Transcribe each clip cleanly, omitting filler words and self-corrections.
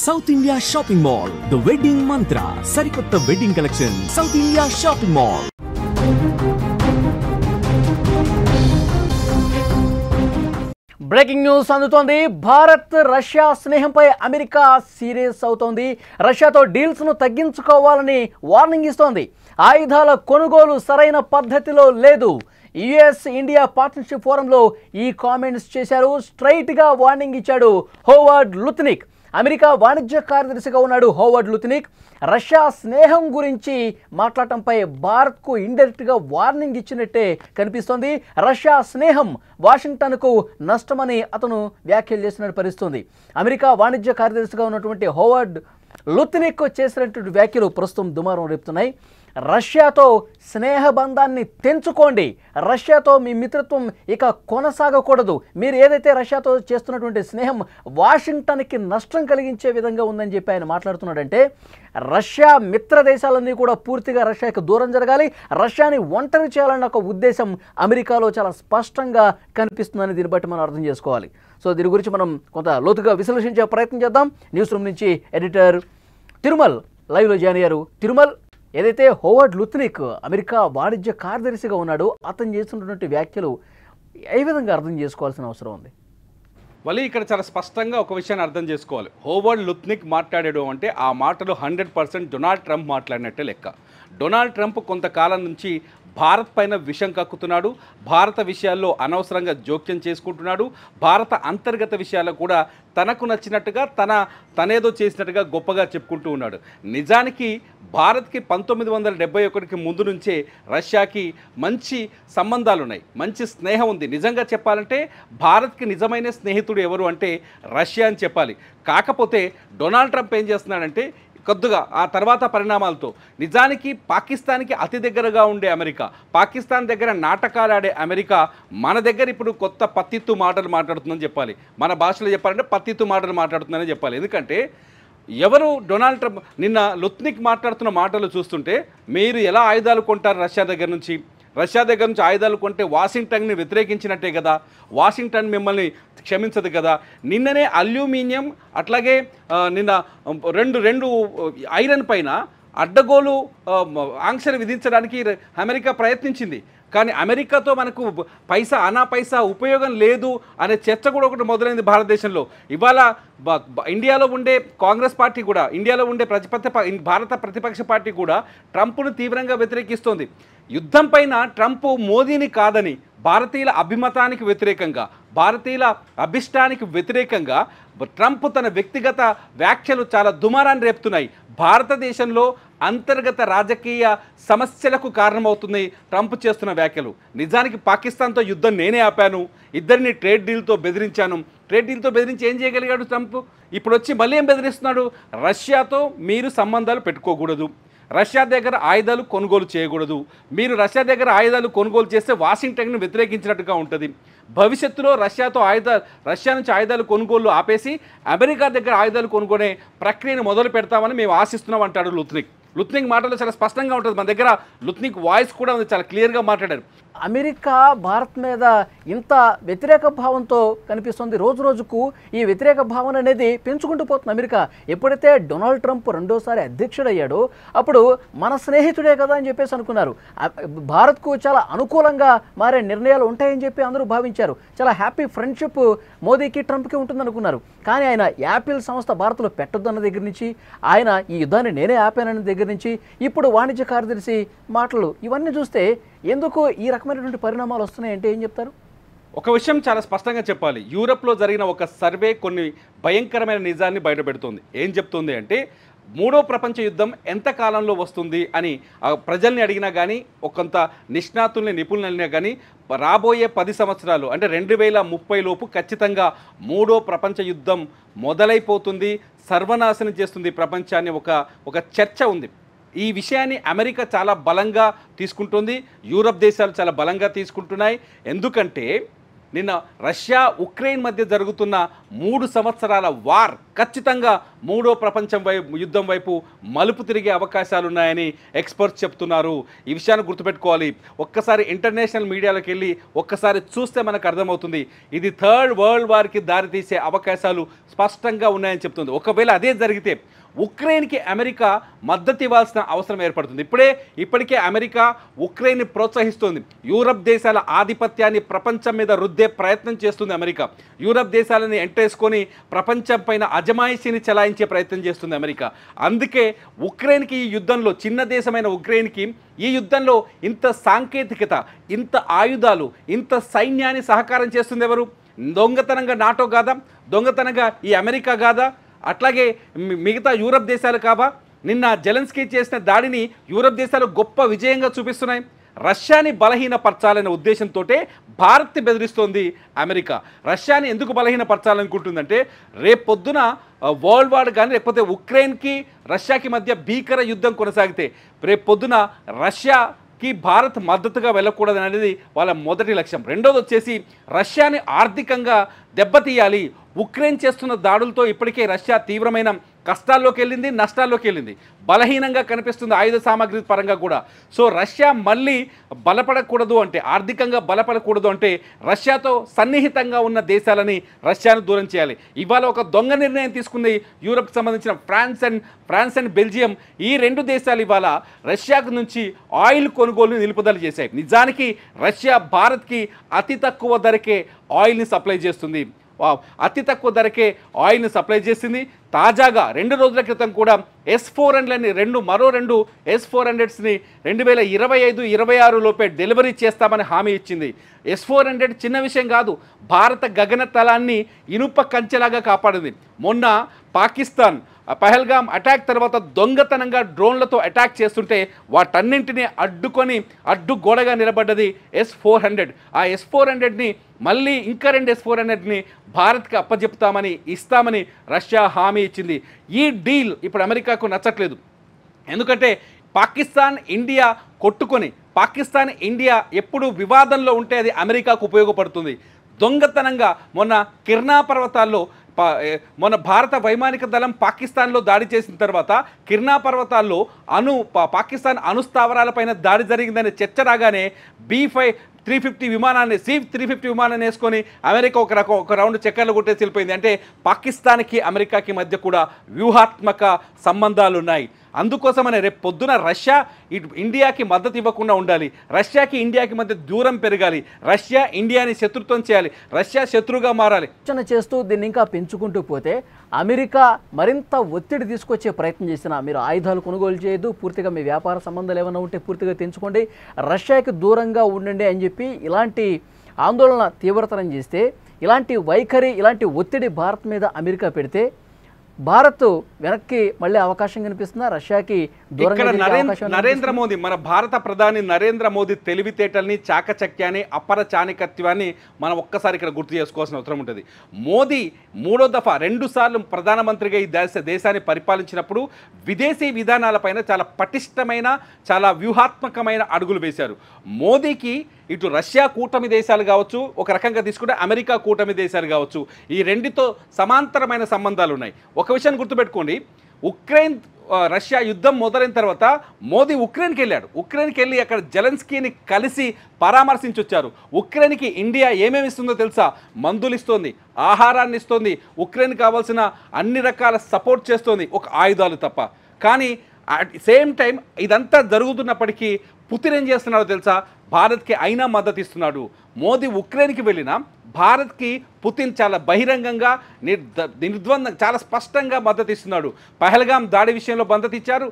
South India shopping mall the wedding mantra సరికొత్త wedding collection South India shopping mall. Breaking news అందుతోంది. Bharat Russia స్నేహంపై America serious అవుతోంది. రష్యాతో deals ను తగ్గించుకోవాలని warning ఇస్తోంది. ఆయుధాల కొనుగోలు సరైన పద్ధతిలో లేదు. యుఎస్ ఇండియా పార్ట్నర్షిప్ ఫోరంలో ఈ కామెంట్స్ చేశారు. స్ట్రైట్గా వార్నింగ్ ఇచ్చాడు హోవర్డ్ లుత్నిక్. అమెరికా వాణిజ్య కార్యదర్శిగా ఉన్నాడు హోవర్డ్ లుత్నిక్. రష్యా స్నేహం గురించి మాట్లాడటంపై భారత్కు ఇండైరెక్ట్గా వార్నింగ్ ఇచ్చినట్టే కనిపిస్తోంది. రష్యా స్నేహం వాషింగ్టన్కు నష్టమని అతను వ్యాఖ్యలు చేసినట్టు పరిస్థితుంది. అమెరికా వాణిజ్య కార్యదర్శిగా ఉన్నటువంటి హోవర్డ్ లుత్నిక్ చేసినటువంటి వ్యాఖ్యలు ప్రస్తుతం దుమారం రేపుతున్నాయి. రష్యాతో స్నేహబంధాన్ని తెంచుకోండి, రష్యాతో మీ మిత్రత్వం ఇక కొనసాగకూడదు, మీరు ఏదైతే రష్యాతో చేస్తున్నటువంటి స్నేహం వాషింగ్టన్కి నష్టం కలిగించే విధంగా ఉందని చెప్పి ఆయన మాట్లాడుతున్నాడంటే రష్యా మిత్ర దేశాలన్నీ కూడా పూర్తిగా రష్యాకి దూరం జరగాలి, రష్యాని ఒంటరి చేయాలన్న ఒక ఉద్దేశం అమెరికాలో చాలా స్పష్టంగా కనిపిస్తుందని దీన్ని బట్టి మనం అర్థం చేసుకోవాలి. సో దీని గురించి మనం కొంత లోతుగా విశ్లేషించే ప్రయత్నం చేద్దాం. న్యూస్ రూమ్ నుంచి ఎడిటర్ తిరుమల్ లైవ్లో జాయిన్ అయ్యారు. తిరుమల్, ఏదైతే హోవర్డ్ లుత్నిక్ అమెరికా వాణిజ్య కార్యదర్శిగా ఉన్నాడో అతను చేస్తున్నటువంటి వ్యాఖ్యలు ఏ విధంగా అర్థం చేసుకోవాల్సిన అవసరం ఉంది? మళ్ళీ ఇక్కడ చాలా స్పష్టంగా ఒక విషయాన్ని అర్థం చేసుకోవాలి. హోవర్డ్ లుత్నిక్ మాట్లాడాడు అంటే ఆ మాటలు 100% డొనాల్డ్ ట్రంప్ మాట్లాడినట్టే లెక్క. డొనాల్డ్ ట్రంప్ కొంతకాలం నుంచి భారత్ పైన విషం కక్కుతున్నాడు, భారత విషయాల్లో అనవసరంగా జోక్యం చేసుకుంటున్నాడు, భారత అంతర్గత విషయాల్లో కూడా తనకు నచ్చినట్టుగా తనేదో చేసినట్టుగా గొప్పగా చెప్పుకుంటూ ఉన్నాడు. నిజానికి భారత్కి 1971కి ముందు నుంచే రష్యాకి మంచి సంబంధాలు ఉన్నాయి, మంచి స్నేహం ఉంది. నిజంగా చెప్పాలంటే భారత్కి నిజమైన స్నేహితుడు ఎవరు అంటే రష్యా అని చెప్పాలి. కాకపోతే డొనాల్డ్ ట్రంప్ ఏం చేస్తున్నాడంటే కొద్దిగా ఆ తర్వాత పరిణామాలతో నిజానికి పాకిస్తాన్కి అతి దగ్గరగా ఉండే అమెరికా, పాకిస్తాన్ దగ్గర నాటకాలు ఆడే అమెరికా మన దగ్గర ఇప్పుడు కొత్త పత్తిత్తు మాటలు మాట్లాడుతుందని చెప్పాలి. మన భాషలో చెప్పాలంటే పత్తిత్తు మాటలు మాట్లాడుతుందని చెప్పాలి. ఎందుకంటే ఎవరు డొనాల్డ్ ట్రంప్ నిన్న లుత్నిక్ మాట్లాడుతున్న మాటలు చూస్తుంటే మీరు ఎలా ఆయుధాలు కొంటారు రష్యా దగ్గర నుంచి, రష్యా దగ్గర నుంచి ఆయుధాలు కొంటే వాషింగ్టన్ని వ్యతిరేకించినట్టే కదా, వాషింగ్టన్ మిమ్మల్ని క్షమించదు కదా. నిన్ననే అల్యూమినియం అట్లాగే నిన్న రెండు ఐరన్ పైన అడ్డగోలు ఆంక్షలు విధించడానికి అమెరికా ప్రయత్నించింది. కానీ అమెరికాతో మనకు పైసా ఉపయోగం లేదు అనే చర్చ కూడా ఒకటి మొదలైంది భారతదేశంలో. ఇవాళ ఇండియాలో ఉండే కాంగ్రెస్ పార్టీ కూడా, ఇండియాలో ఉండే భారత ప్రతిపక్ష పార్టీ కూడా ట్రంప్ను తీవ్రంగా వ్యతిరేకిస్తోంది. యుద్ధం పైన ట్రంప్ మోదీని కాదని భారతీయుల అభిమతానికి వ్యతిరేకంగా, భారతీయుల అభిష్టానికి వ్యతిరేకంగా ట్రంప్ తన వ్యక్తిగత వ్యాఖ్యలు చాలా దుమారాన్ని రేపుతున్నాయి. భారతదేశంలో అంతర్గత రాజకీయ సమస్యలకు కారణమవుతున్నాయి ట్రంప్ చేస్తున్న వ్యాఖ్యలు. నిజానికి పాకిస్తాన్తో యుద్ధం నేనే ఆపాను, ఇద్దరిని ట్రేడ్ డీల్తో బెదిరించాను. ట్రేడ్ డీల్తో బెదిరించి ఏం చేయగలిగాడు ట్రంప్? ఇప్పుడు వచ్చి మళ్ళీ ఏం బెదిరిస్తున్నాడు? రష్యాతో మీరు సంబంధాలు పెట్టుకోకూడదు, రష్యా దగ్గర ఆయుధాలు కొనుగోలు చేయకూడదు, మీరు రష్యా దగ్గర ఆయుధాలు కొనుగోలు చేస్తే వాషింగ్టన్ను వ్యతిరేకించినట్టుగా ఉంటుంది, భవిష్యత్తులో రష్యా నుంచి ఆయుధాలు కొనుగోలు ఆపేసి అమెరికా దగ్గర ఆయుధాలు కొనుగోనే ప్రక్రియను మొదలు పెడతామని మేము ఆశిస్తున్నాం అంటాడు లుత్నిక్. లుత్నిక్ మాటలు చాలా స్పష్టంగా ఉంటుంది. మన దగ్గర లుత్నిక్ వాయిస్ కూడా ఉంది, చాలా క్లియర్గా మాట్లాడారు. అమెరికా భారత్ మీద ఇంత వ్యతిరేక భావంతో కనిపిస్తుంది. రోజు రోజుకు ఈ వ్యతిరేక భావన అనేది పెంచుకుంటూ పోతుంది అమెరికా. ఎప్పుడైతే డొనాల్డ్ ట్రంప్ రెండోసారి అధ్యక్షుడయ్యాడో అప్పుడు మన స్నేహితుడే కదా అని చెప్పేసి అనుకున్నారు. భారత్కు చాలా అనుకూలంగా మారే నిర్ణయాలు ఉంటాయని చెప్పి అందరూ భావించారు. చాలా హ్యాపీ ఫ్రెండ్షిప్ మోదీకి ట్రంప్కి ఉంటుందనుకున్నారు. కానీ ఆయన యాపిల్ సంస్థ భారత్లో పెట్టొద్దన్న దగ్గర నుంచి, ఆయన ఈ యుద్ధాన్ని నేనే ఆపానన్న దగ్గర నుంచి, ఇప్పుడు వాణిజ్య కార్యదర్శి మాటలు, ఇవన్నీ చూస్తే ఎందుకు ఈ రకమైనటువంటి పరిణామాలు వస్తున్నాయంటే ఏం చెప్తారు? ఒక విషయం చాలా స్పష్టంగా చెప్పాలి. యూరప్లో జరిగిన ఒక సర్వే కొన్ని భయంకరమైన నిజాన్ని బయటపెడుతుంది. ఏం చెప్తుంది అంటే మూడో ప్రపంచ యుద్ధం ఎంత కాలంలో వస్తుంది అని ప్రజల్ని అడిగినా కానీ, కొంత నిష్ణాతుల్ని నిపుణులైనా కానీ రాబోయే 10 సంవత్సరాలు అంటే 2030 లోపు ఖచ్చితంగా మూడో ప్రపంచ యుద్ధం మొదలైపోతుంది, సర్వనాశనం చేస్తుంది ప్రపంచాన్ని ఒక చర్చ ఉంది. ఈ విషయాన్ని అమెరికా చాలా బలంగా తీసుకుంటుంది, యూరప్ దేశాలు చాలా బలంగా తీసుకుంటున్నాయి. ఎందుకంటే నిన్న రష్యా ఉక్రెయిన్ మధ్య జరుగుతున్న 3 సంవత్సరాల వార్ ఖచ్చితంగా మూడో ప్రపంచం యుద్ధం వైపు మలుపు తిరిగే అవకాశాలు ఉన్నాయని ఎక్స్పర్ట్స్ చెప్తున్నారు. ఈ విషయాన్ని గుర్తుపెట్టుకోవాలి. ఒక్కసారి ఇంటర్నేషనల్ మీడియాలోకి వెళ్ళి ఒక్కసారి చూస్తే మనకు అర్థమవుతుంది. ఇది థర్డ్ వరల్డ్ వార్కి దారితీసే అవకాశాలు స్పష్టంగా ఉన్నాయని చెప్తుంది. ఒకవేళ అదే జరిగితే ఉక్రెయిన్కి అమెరికా మద్దతు ఇవ్వాల్సిన అవసరం ఏర్పడుతుంది. ఇప్పటికే అమెరికా ఉక్రెయిన్ని ప్రోత్సహిస్తుంది. యూరప్ దేశాల ఆధిపత్యాన్ని ప్రపంచం మీద రుద్దే ప్రయత్నం చేస్తుంది అమెరికా. యూరప్ దేశాలని ఎంటేసుకొని ప్రపంచం పైన అజమాయిషీని చెలాయించే ప్రయత్నం చేస్తుంది అమెరికా. అందుకే ఉక్రెయిన్కి ఈ యుద్ధంలో, చిన్న దేశమైన ఉక్రెయిన్కి ఈ యుద్ధంలో ఇంత సాంకేతికత, ఇంత ఆయుధాలు, ఇంత సైన్యాన్ని సహకారం చేస్తుంది ఎవరు? దొంగతనంగా నాటో కాదా? దొంగతనంగా ఈ అమెరికా కాదా? అట్లాగే మిగతా యూరప్ దేశాలు కావా? నిన్న జెలెన్స్కీ చేసిన దాడిని యూరప్ దేశాలు గొప్ప విజయంగా చూపిస్తున్నాయి. రష్యాని బలహీనపరచాలనే ఉద్దేశంతో భారత్ని బెదిరిస్తోంది అమెరికా. రష్యాని ఎందుకు బలహీనపరచాలనుకుంటుందంటే రేపొద్దున వరల్డ్ వార్ కానీ లేకపోతే ఉక్రెయిన్కి రష్యాకి మధ్య భీకర యుద్ధం కొనసాగితే రేపొద్దున రష్యాకి భారత్ మద్దతుగా వెళ్ళకూడదు అనేది వాళ్ళ మొదటి లక్ష్యం. రెండోది వచ్చేసి రష్యాని ఆర్థికంగా దెబ్బతీయాలి. ఉక్రెయిన్ చేస్తున్న దాడులతో ఇప్పటికే రష్యా తీవ్రమైన కష్టాల్లోకి వెళ్ళింది, నష్టాల్లోకి వెళ్ళింది, బలహీనంగా కనిపిస్తుంది ఆయుధ సామాగ్రి పరంగా కూడా. సో రష్యా మళ్ళీ బలపడకూడదు అంటే, ఆర్థికంగా బలపడకూడదు అంటే రష్యాతో సన్నిహితంగా ఉన్న దేశాలని రష్యాను దూరం చేయాలి. ఇవాళ ఒక దొంగ నిర్ణయం తీసుకుంది యూరప్కి సంబంధించిన ఫ్రాన్స్ అండ్ బెల్జియం. ఈ రెండు దేశాలు ఇవాళ రష్యాకు నుంచి ఆయిల్ కొనుగోలుని నిలుపుదల చేశాయి. నిజానికి రష్యా భారత్కి అతి తక్కువ ధరకే ఆయిల్ని సప్లై చేస్తుంది. అతి తక్కువ ధరకే ఆయిల్ని సప్లై చేసింది. తాజాగా 2 రోజుల క్రితం కూడా S-400లని మరో రెండు S-400స్ని 2025-26 లోపే డెలివరీ చేస్తామని హామీ ఇచ్చింది. S-400 చిన్న విషయం కాదు. భారత గగనతలాన్ని ఇనుప కంచెలాగా కాపాడింది. మొన్న పాకిస్తాన్ పహల్గామ్ అటాక్ తర్వాత దొంగతనంగా డ్రోన్లతో అటాక్ చేస్తుంటే వాటన్నింటినీ అడ్డుగోడగా నిలబడ్డది S-400. ఆ S-400ని మళ్ళీ ఇంకా 2 S-400ని భారత్కి అప్పచెప్తామని ఇస్తామని రష్యా హామీ ఇచ్చింది. ఈ డీల్ ఇప్పుడు అమెరికాకు నచ్చట్లేదు. ఎందుకంటే పాకిస్తాన్ ఇండియా కొట్టుకొని, పాకిస్తాన్ ఇండియా ఎప్పుడు వివాదంలో ఉంటే అది అమెరికాకు ఉపయోగపడుతుంది. దొంగతనంగా మొన్న కిర్నా పర్వతాల్లో మొన్న భారత వైమానిక దళం పాకిస్తాన్లో దాడి చేసిన తర్వాత కిర్నా పర్వతాల్లో పాకిస్తాన్ అణుస్థావరాలపైన దాడి జరిగిందనే చర్చ రాగానే B-350 విమానాన్ని C-350 విమానాన్ని వేసుకొని అమెరికా ఒక రౌండ్ చక్కర్లు కొట్టేసి వెళ్ళిపోయింది. అంటే పాకిస్తాన్కి అమెరికాకి మధ్య కూడా వ్యూహాత్మక సంబంధాలు ఉన్నాయి. అందుకోసమనే రేపు పొద్దున రష్యా ఇండియాకి మద్దతు ఇవ్వకుండా ఉండాలి. రష్యాకి ఇండియాకి మధ్య దూరం పెరగాలి. రష్యా ఇండియాని శత్రుత్వం చేయాలి. రష్యా శత్రువుగా మారాలి. చేస్తూ దీన్ని ఇంకా పెంచుకుంటూ పోతే అమెరికా మరింత ఒత్తిడి తీసుకొచ్చే ప్రయత్నం చేసినా మీరు ఆయుధాలు కొనుగోలు చేయొద్దు, పూర్తిగా మీ వ్యాపార సంబంధాలు ఏమైనా ఉంటే పూర్తిగా తెంచుకోండి, రష్యాకి దూరంగా ఉండండి అని చెప్పి ఇలాంటి ఆందోళన తీవ్రతరం చేస్తే, ఇలాంటి వైఖరి, ఇలాంటి ఒత్తిడి భారత్ మీద అమెరికా పెడితే భారత్ వెనక్కి మళ్ళీ అవకాశం కనిపిస్తుందా? రష్యాకి నరేంద్ర మోదీ, మన భారత ప్రధాని నరేంద్ర మోదీ తెలివితేటల్ని, చాకచక్యాన్ని, అపర చాణికత్వాన్ని మనం ఒక్కసారి ఇక్కడ గుర్తు చేసుకోవాల్సిన అవసరం ఉంటుంది. మోదీ 3వ దఫా 2 సార్లు ప్రధానమంత్రిగా ఈ దేశాన్ని పరిపాలించినప్పుడు విదేశీ విధానాలపైన చాలా పటిష్టమైన, చాలా వ్యూహాత్మకమైన అడుగులు వేశారు. మోదీకి ఇటు రష్యా కూటమి దేశాలు కావచ్చు, ఒక రకంగా తీసుకుంటే అమెరికా కూటమి దేశాలు కావచ్చు, ఈ రెండితో సమాంతరమైన సంబంధాలు ఉన్నాయి. ఒక విషయాన్ని గుర్తుపెట్టుకోండి, ఉక్రెయిన్ రష్యా యుద్ధం మొదలైన తర్వాత మోదీ ఉక్రెయిన్కి వెళ్ళాడు. ఉక్రెయిన్కి వెళ్ళి అక్కడ జెలెన్స్కీని కలిసి పరామర్శించి వచ్చారు. ఉక్రెయిన్కి ఇండియా ఏమేమి ఇస్తుందో తెలుసా? మందులు ఇస్తోంది, ఆహారాన్ని ఇస్తోంది, ఉక్రెయిన్ కావాల్సిన అన్ని రకాల సపోర్ట్ చేస్తోంది, ఒక ఆయుధాలు తప్ప. కానీ అట్ సేమ్ టైం ఇదంతా జరుగుతున్నప్పటికీ పుతిన్ ఏం చేస్తున్నాడో తెలుసా? భారత్కి అయినా మద్దతు ఇస్తున్నాడు. మోదీ ఉక్రెయిన్కి వెళ్ళినా భారత్కి పుతిన్ చాలా బహిరంగంగా నిర్ద్వంద్వ చాలా స్పష్టంగా మద్దతు ఇస్తున్నాడు. పహల్గామ్ దాడి విషయంలో మద్దతు ఇచ్చారు,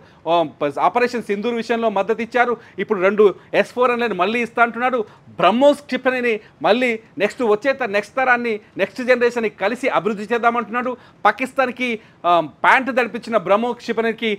ఆపరేషన్ సింధూర్ విషయంలో మద్దతు ఇచ్చారు, ఇప్పుడు 2 S-400ని మళ్ళీ ఇస్తా అంటున్నాడు. బ్రహ్మోస్ క్షిపణిని మళ్ళీ నెక్స్ట్ తరాన్ని, నెక్స్ట్ జనరేషన్ని కలిసి అభివృద్ధి చేద్దామంటున్నాడు. పాకిస్తాన్కి ప్యాంట్ దడిపించిన బ్రహ్మోస్ క్షిపణికి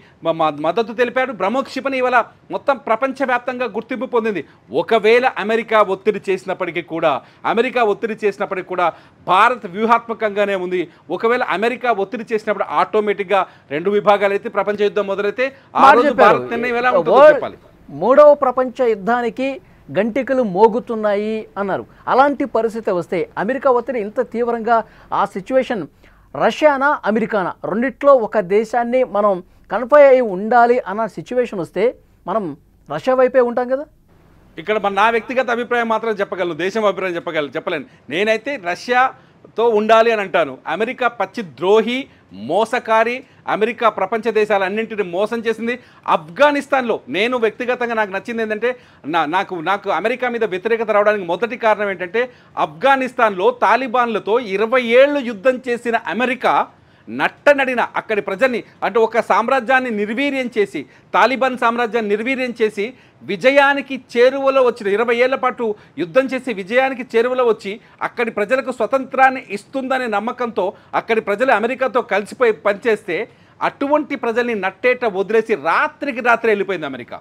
మద్దతు తెలిపాడు. బ్రహ్మోస్ క్షిపణి ఇవాళ మొత్తం ప్రపంచవ్యాప్తంగా గుర్తింపు పొందింది. ఒకవేళ అమెరికా ఒత్తిడి చేసినప్పటికీ కూడా భారత్ వ్యూహాత్మకంగానే ఉంది. ఒకవేళ అమెరికా ఒత్తిడి చేసినప్పుడు ఆటోమేటిక్గా 2 విభాగాలు అయితే ప్రపంచ యుద్ధం మొదలైతే ఆ రోజు భారత్ నిర్ణయం ఎలా ఉంటుందో చెప్పాలి. 3వ ప్రపంచ యుద్ధానికి గంటికలు మోగుతున్నాయి అన్నారు. అలాంటి పరిస్థితి వస్తే అమెరికా ఒత్తిడి ఇంత తీవ్రంగా ఆ సిచ్యువేషన్ రష్యానా అమెరికానా రెండిట్లో ఒక దేశాన్ని మనం కన్ఫై అయి ఉండాలి అన్న సిచ్యువేషన్ వస్తే మనం రష్యా వైపే ఉంటాం కదా. ఇక్కడ నా వ్యక్తిగత అభిప్రాయం మాత్రం చెప్పగలను, దేశం అభిప్రాయం చెప్పలేను. నేనైతే రష్యాతో ఉండాలి అని అంటాను. అమెరికా పచ్చి ద్రోహి, మోసకారి. అమెరికా ప్రపంచ దేశాలన్నింటినీ మోసం చేసింది. ఆఫ్ఘనిస్తాన్లో నేను వ్యక్తిగతంగా నాకు నచ్చింది ఏంటంటే నాకు అమెరికా మీద వ్యతిరేకత రావడానికి మొదటి కారణం ఏంటంటే ఆఫ్ఘనిస్తాన్లో తాలిబాన్లతో 20 ఏళ్ళు యుద్ధం చేసిన అమెరికా నట్టనడిన అక్కడి ప్రజల్ని అంటే ఒక సామ్రాజ్యాన్ని నిర్వీర్యం చేసి, తాలిబాన్ సామ్రాజ్యాన్ని నిర్వీర్యం చేసి విజయానికి చేరువలో వచ్చిన 20 ఏళ్ల పాటు యుద్ధం చేసి విజయానికి చేరువలో వచ్చి అక్కడి ప్రజలకు స్వతంత్రాన్ని ఇస్తుందనే నమ్మకంతో అక్కడి ప్రజలు అమెరికాతో కలిసిపోయి పనిచేస్తే అటువంటి ప్రజల్ని నట్టేట వదిలేసి రాత్రికి రాత్రి వెళ్ళిపోయింది అమెరికా.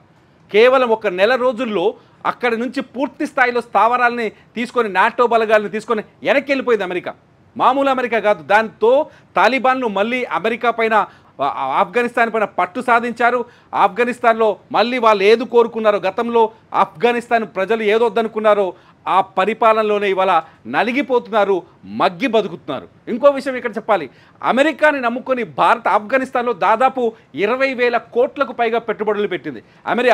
కేవలం 1 నెల రోజుల్లో అక్కడి నుంచి పూర్తి స్థాయిలో స్థావరాలని తీసుకొని నాటో బలగాలను తీసుకొని వెనక్కి వెళ్ళిపోయింది అమెరికా. మామూలు అమెరికా కాదు. దాంతో తాలిబాన్లు మళ్ళీ అమెరికా పైన, ఆఫ్ఘనిస్తాన్ పైన పట్టు సాధించారు. ఆఫ్ఘనిస్తాన్లో మళ్ళీ వాళ్ళు ఏది కోరుకున్నారో, గతంలో ఆఫ్ఘనిస్తాన్ ప్రజలు ఏదొద్దనుకున్నారో ఆ పరిపాలనలోనే ఇవాళ నలిగిపోతున్నారు, మగ్గి బతుకుతున్నారు. ఇంకో విషయం ఇక్కడ చెప్పాలి, అమెరికాని నమ్ముకొని భారత్ ఆఫ్ఘనిస్తాన్లో దాదాపు 20,000 కోట్లకు పైగా పెట్టుబడులు పెట్టింది.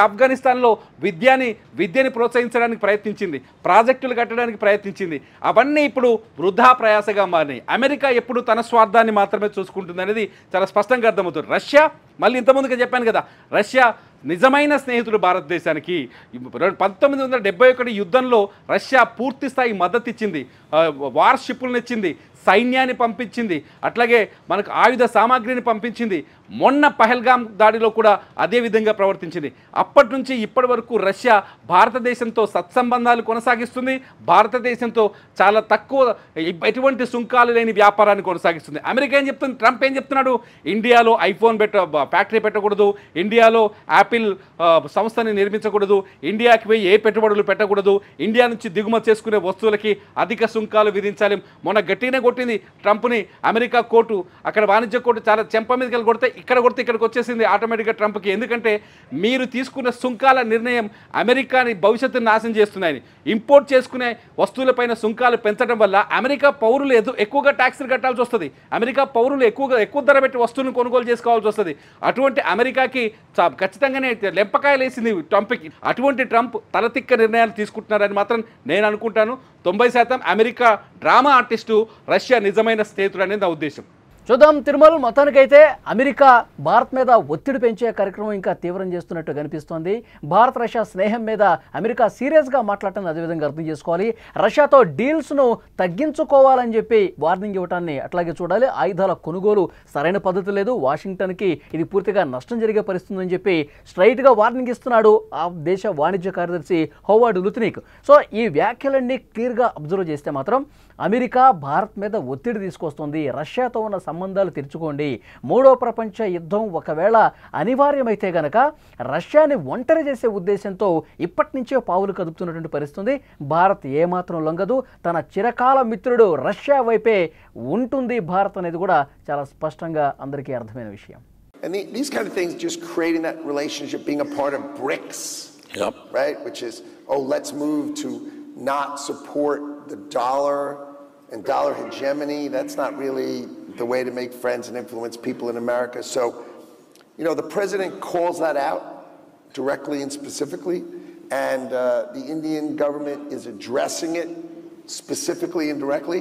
ఆఫ్ఘనిస్తాన్లో విద్యని ప్రోత్సహించడానికి ప్రయత్నించింది, ప్రాజెక్టులు కట్టడానికి ప్రయత్నించింది. అవన్నీ ఇప్పుడు వృధా ప్రయాసగా మారినాయి. అమెరికా ఎప్పుడు తన స్వార్థాన్ని మాత్రమే చూసుకుంటుంది అనేది చాలా స్పష్టంగా అర్థమవుతుంది. రష్యా, మళ్ళీ ఇంతకుముందుగా చెప్పాను కదా, రష్యా నిజమైన స్నేహితుడు భారతదేశానికి. 1971 యుద్ధంలో రష్యా పూర్తి స్థాయి మద్దతు ఇచ్చింది, వార్ షిప్పులను ఇచ్చింది, సైన్యాన్ని పంపించింది, అట్లాగే మనకు ఆయుధ సామాగ్రిని పంపించింది. మొన్న పహల్గామ్ దాడిలో కూడా అదే విధంగా ప్రవర్తించింది. అప్పటి నుంచి ఇప్పటి వరకు రష్యా భారతదేశంతో సత్సంబంధాలు కొనసాగిస్తుంది. భారతదేశంతో చాలా తక్కువ, ఎటువంటి సుంకాలు లేని వ్యాపారాన్ని కొనసాగిస్తుంది. అమెరికా ఏం చెప్తుంది, ట్రంప్ ఏం చెప్తున్నాడు, ఇండియాలో ఐఫోన్ ఫ్యాక్టరీ పెట్టకూడదు, ఇండియాలో యాపిల్ సంస్థని నిర్మించకూడదు, ఇండియాకి పోయి ఏ పెట్టుబడులు పెట్టకూడదు, ఇండియా నుంచి దిగుమతి చేసుకునే వస్తువులకి అధిక సుంకాలు విధించాలి. మొన్న గట్టిగానే కొట్టింది ట్రంప్ని అమెరికా కోర్టు. అక్కడ వాణిజ్య కోర్టు చాలా చెంప మీదకి కొడితే ఇక్కడికి వచ్చేసింది ఆటోమేటిక్గా ట్రంప్కి. ఎందుకంటే మీరు తీసుకున్న సుంకాల నిర్ణయం అమెరికాని భవిష్యత్తును నాశనం చేస్తున్నాయని. ఇంపోర్ట్ చేసుకునే వస్తువులపైన సుంకాలు పెంచడం వల్ల అమెరికా పౌరులు ఎక్కువగా ట్యాక్స్లు కట్టాల్సి వస్తుంది. అమెరికా పౌరులు ఎక్కువ ధర పెట్టి వస్తువులను కొనుగోలు చేసుకోవాల్సి వస్తుంది. అటువంటి అమెరికాకి ఖచ్చితంగానే లెంపకాయలు వేసింది ట్రంప్కి. అటువంటి ట్రంప్ తలతిక్క నిర్ణయాలు తీసుకుంటున్నారని మాత్రం నేను అనుకుంటాను. 90% అమెరికా డ్రామా ఆర్టిస్టు, రష్యా నిజమైన స్నేహితుడు అనేది నా ఉద్దేశం. చూద్దాం. తిరుమల మొత్తానికైతే అమెరికా భారత్ మీద ఒత్తిడి పెంచే కార్యక్రమం ఇంకా తీవ్రం చేస్తున్నట్టు కనిపిస్తోంది. భారత్ రష్యా స్నేహం మీద అమెరికా సీరియస్గా మాట్లాడటం అదేవిధంగా అర్థం చేసుకోవాలి. రష్యాతో డీల్స్ను తగ్గించుకోవాలని చెప్పి వార్నింగ్ ఇవ్వటాన్ని అట్లాగే చూడాలి. ఆయుధాల కొనుగోలు సరైన పద్ధతి లేదు, వాషింగ్టన్కి ఇది పూర్తిగా నష్టం జరిగే పరిస్థితి అని చెప్పి స్ట్రైట్గా వార్నింగ్ ఇస్తున్నాడు ఆ దేశ వాణిజ్య కార్యదర్శి హోవార్డ్ లుత్నిక్. సో ఈ వ్యాఖ్యలన్నీ క్లియర్గా అబ్జర్వ్ చేస్తే మాత్రం అమెరికా భారత్ మీద ఒత్తిడి తీసుకొస్తుంది. రష్యాతో ఉన్న సంబంధాలు తెరుచుకోండి, మూడో ప్రపంచ యుద్ధం ఒకవేళ అనివార్యమైతే గనక రష్యాని ఒంటరి చేసే ఉద్దేశంతో ఇప్పటి నుంచే పావులు కదుపుతున్నటువంటి పరిస్థితి. భారత్ ఏమాత్రం లొంగదు, తన చిరకాల మిత్రుడు రష్యా వైపే ఉంటుంది భారత్ అనేది కూడా చాలా స్పష్టంగా అందరికీ అర్థమైన విషయం. And these kind of things, just creating that relationship, being a part of BRICS, Yep. right? Which is, oh, let's move to not support the dollar and dollar hegemony. That's not really the way to make friends and influence people in America. So, the president calls that out directly and specifically, and the Indian government is addressing it specifically and directly.